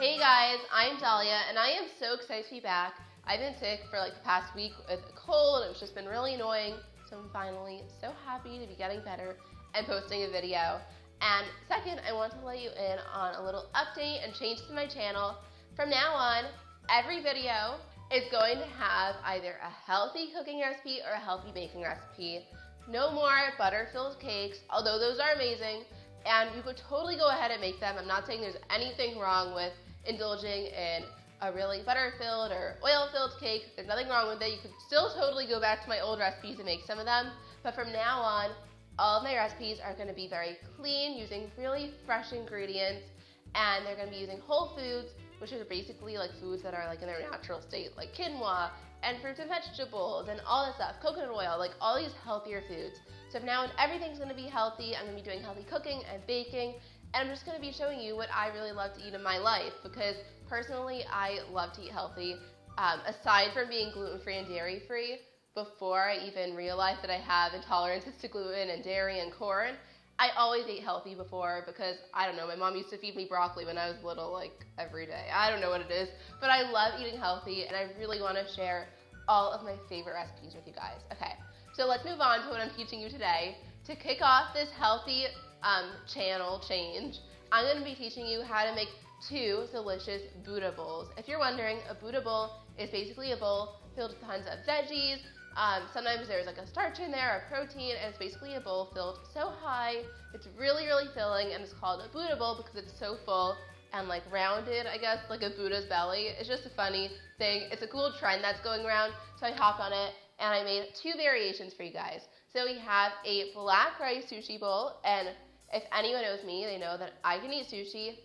Hey guys, I'm Dahlia and I am so excited to be back. I've been sick for like the past week with a cold. It's just been really annoying. So I'm finally so happy to be getting better and posting a video. And second, I want to let you in on a little update and change to my channel. From now on, every video is going to have either a healthy cooking recipe or a healthy baking recipe. No more butter-filled cakes, although those are amazing. And you could totally go ahead and make them. I'm not saying there's anything wrong with indulging in a really butter-filled or oil-filled cake. There's nothing wrong with it. You could still totally go back to my old recipes and make some of them. But from now on, all of my recipes are going to be very clean, using really fresh ingredients. And they're going to be using whole foods, which are basically like foods that are like in their natural state, like quinoa and fruits and vegetables and all this stuff, coconut oil, like all these healthier foods. So from now on, everything's going to be healthy. I'm going to be doing healthy cooking and baking, and I'm just going to be showing you what I really love to eat in my life, because personally, I love to eat healthy. Aside from being gluten-free and dairy-free, before I even realized that I have intolerances to gluten and dairy and corn, I always ate healthy before because, I don't know, my mom used to feed me broccoli when I was little, like every day. I don't know what it is, but I love eating healthy, and I really want to share all of my favorite recipes with you guys. Okay, so let's move on to what I'm teaching you today. To kick off this healthy channel change, I'm going to be teaching you how to make 2 delicious Buddha bowls. If you're wondering, a Buddha bowl is basically a bowl filled with tons of veggies. Sometimes there's like a starch in there, a protein, and it's basically a bowl filled so high. It's really, really filling, and it's called a Buddha bowl because it's so full and like rounded, I guess, like a Buddha's belly. It's just a funny thing. It's a cool trend that's going around, so I hopped on it and I made 2 variations for you guys. So we have a black rice sushi bowl, and if anyone knows me, they know that I can eat sushi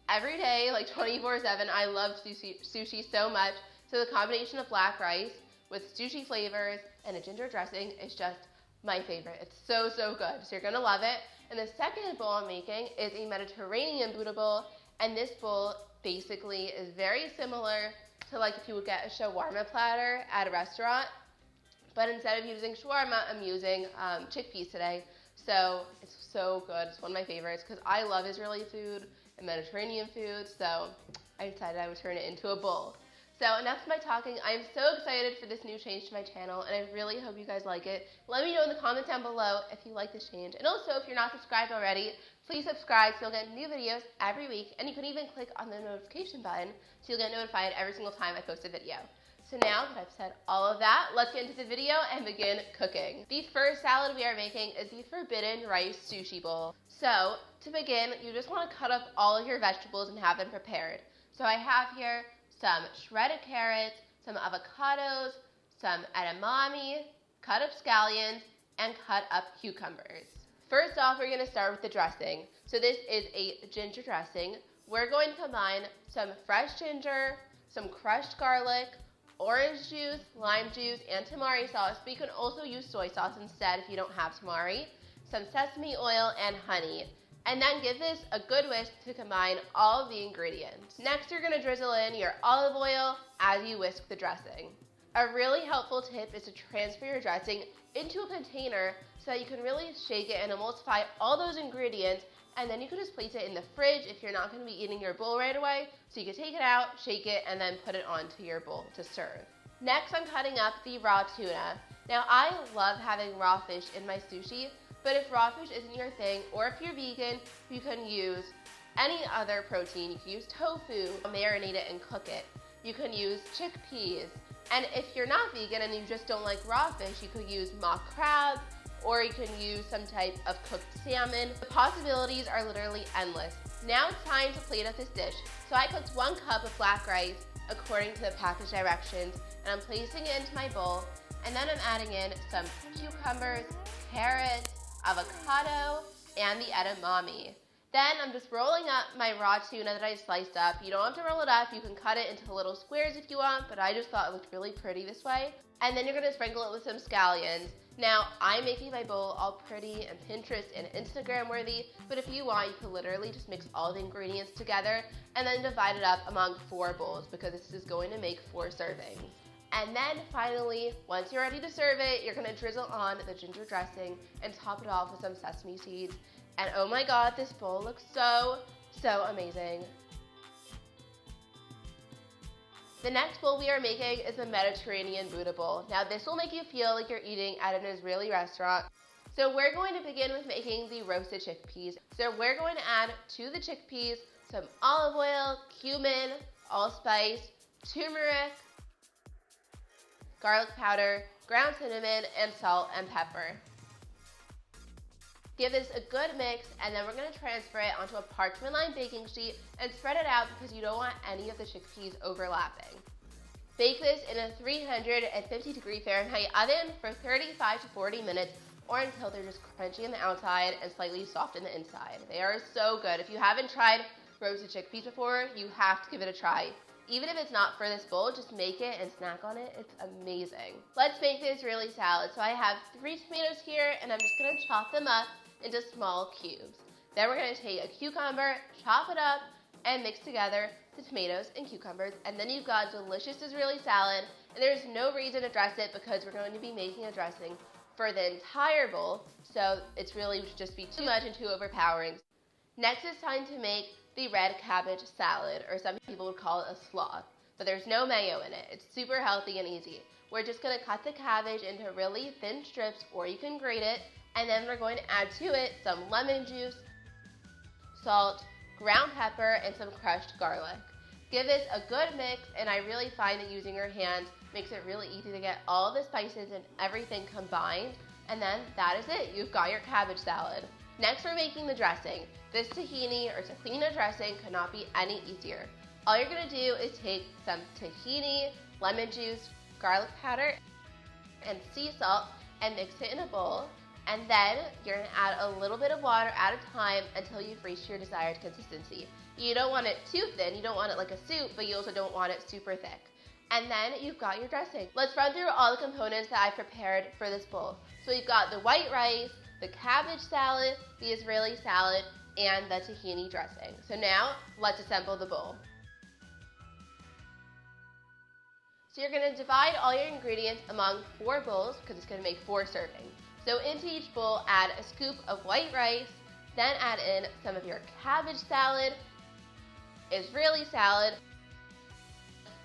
every day, like 24/7. I love sushi so much. So the combination of black rice with sushi flavors and a ginger dressing is just my favorite. It's so, so good. So you're gonna love it. And the second bowl I'm making is a Mediterranean Buddha bowl. And this bowl basically is very similar to like if you would get a shawarma platter at a restaurant. But instead of using shawarma, I'm using chickpeas today. So it's so good. It's one of my favorites because I love Israeli food and Mediterranean food. So I decided I would turn it into a bowl. So enough of my talking. I am so excited for this new change to my channel, and I really hope you guys like it. Let me know in the comments down below if you like this change. And also, if you're not subscribed already, please subscribe so you'll get new videos every week. And you can even click on the notification button so you'll get notified every single time I post a video. So now that I've said all of that, let's get into the video and begin cooking. The first salad we are making is the forbidden rice sushi bowl. So to begin, you just want to cut up all of your vegetables and have them prepared. So I have here some shredded carrots, some avocados, some edamame, cut up scallions, and cut up cucumbers. First off, we're going to start with the dressing. So this is a ginger dressing. We're going to combine some fresh ginger, some crushed garlic, orange juice, lime juice, and tamari sauce, but you can also use soy sauce instead if you don't have tamari, some sesame oil, and honey. And then give this a good whisk to combine all of the ingredients. Next, you're going to drizzle in your olive oil as you whisk the dressing. A really helpful tip is to transfer your dressing into a container so that you can really shake it and emulsify all those ingredients, and then you can just place it in the fridge if you're not going to be eating your bowl right away. So you can take it out, shake it, and then put it onto your bowl to serve. Next, I'm cutting up the raw tuna. Now, I love having raw fish in my sushi, but if raw fish isn't your thing, or if you're vegan, you can use any other protein. You can use tofu, marinate it, and cook it. You can use chickpeas. And if you're not vegan and you just don't like raw fish, you could use mock crab, or you can use some type of cooked salmon. The possibilities are literally endless. Now it's time to plate up this dish. So I cooked 1 cup of black rice according to the package directions, and I'm placing it into my bowl. And then I'm adding in some cucumbers, carrots, avocado, and the edamame. Then I'm just rolling up my raw tuna that I sliced up. You don't have to roll it up. You can cut it into little squares if you want, but I just thought it looked really pretty this way. And then you're going to sprinkle it with some scallions. Now, I'm making my bowl all pretty and Pinterest and Instagram worthy, but if you want, you can literally just mix all the ingredients together and then divide it up among 4 bowls, because this is going to make 4 servings. And then finally, once you're ready to serve it, you're gonna drizzle on the ginger dressing and top it off with some sesame seeds. And oh my God, this bowl looks so, so amazing. The next bowl we are making is the Mediterranean Buddha bowl. Now this will make you feel like you're eating at an Israeli restaurant. So we're going to begin with making the roasted chickpeas. So we're going to add to the chickpeas some olive oil, cumin, allspice, turmeric, garlic powder, ground cinnamon, and salt and pepper. Give this a good mix, and then we're going to transfer it onto a parchment-lined baking sheet and spread it out because you don't want any of the chickpeas overlapping. Bake this in a 350-degree Fahrenheit oven for 35 to 40 minutes or until they're just crunchy on the outside and slightly soft on the inside. They are so good. If you haven't tried roasted chickpeas before, you have to give it a try. Even if it's not for this bowl, just make it and snack on it. It's amazing. Let's make the Israeli salad. So I have 3 tomatoes here, and I'm just going to chop them up into small cubes. Then we're going to take a cucumber, chop it up, and mix together the tomatoes and cucumbers, and then you've got delicious Israeli salad, and there's no reason to dress it because we're going to be making a dressing for the entire bowl, so it's really would just be too much and too overpowering. Next it's time to make the red cabbage salad, or some people would call it a slaw, but there's no mayo in it. It's super healthy and easy. We're just going to cut the cabbage into really thin strips, or you can grate it, and then we're going to add to it some lemon juice, salt, ground pepper, and some crushed garlic. Give this a good mix, and I really find that using your hands makes it really easy to get all the spices and everything combined, and then that is it. You've got your cabbage salad. Next, we're making the dressing. This tahini or tahina dressing could not be any easier. All you're going to do is take some tahini, lemon juice, garlic powder, and sea salt and mix it in a bowl. And then you're going to add a little bit of water at a time until you've reached your desired consistency. You don't want it too thin, you don't want it like a soup, but you also don't want it super thick. And then you've got your dressing. Let's run through all the components that I prepared for this bowl. So we've got the white rice, the cabbage salad, the Israeli salad, and the tahini dressing. So now, let's assemble the bowl. So you're going to divide all your ingredients among 4 bowls because it's going to make 4 servings. So into each bowl, add a scoop of white rice, then add in some of your cabbage salad, Israeli salad,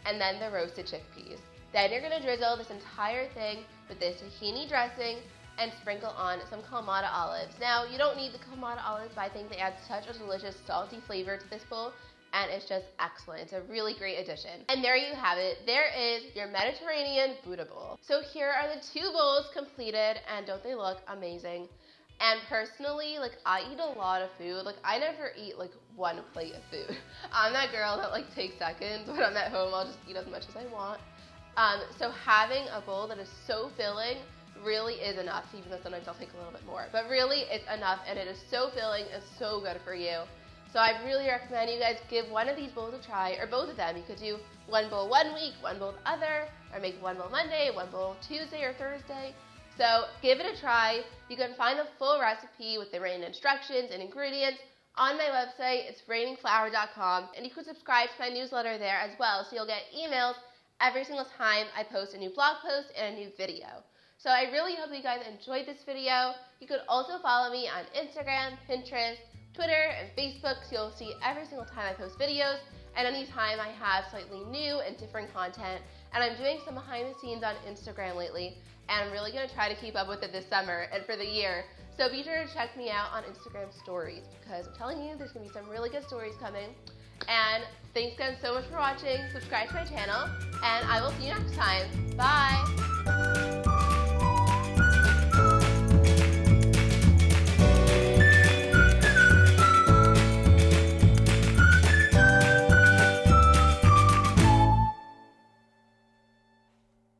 and then the roasted chickpeas. Then you're going to drizzle this entire thing with this tahini dressing and sprinkle on some Kalamata olives. Now, you don't need the Kalamata olives, but I think they add such a delicious salty flavor to this bowl, and it's just excellent. It's a really great addition. And there you have it. There is your Mediterranean Buddha bowl. So here are the 2 bowls completed, and don't they look amazing? And personally, I eat a lot of food. I never eat 1 plate of food. I'm that girl that takes seconds. When I'm at home, I'll just eat as much as I want. So having a bowl that is so filling really is enough, even though sometimes I'll take a little bit more. But really, it's enough, and it is so filling and so good for you. So I really recommend you guys give one of these bowls a try, or both of them. You could do 1 bowl one week, 1 bowl the other, or make 1 bowl Monday, 1 bowl Tuesday or Thursday. So give it a try. You can find the full recipe with the written instructions and ingredients on my website. It's rainingflour.com, and you can subscribe to my newsletter there as well, so you'll get emails every single time I post a new blog post and a new video. So I really hope you guys enjoyed this video. You could also follow me on Instagram, Pinterest, Twitter, and Facebook, so you'll see every single time I post videos and anytime I have slightly new and different content. And I'm doing some behind the scenes on Instagram lately, and I'm really going to try to keep up with it this summer and for the year. So be sure to check me out on Instagram stories, because I'm telling you, there's going to be some really good stories coming. And thanks again so much for watching. Subscribe to my channel, and I will see you next time. Bye!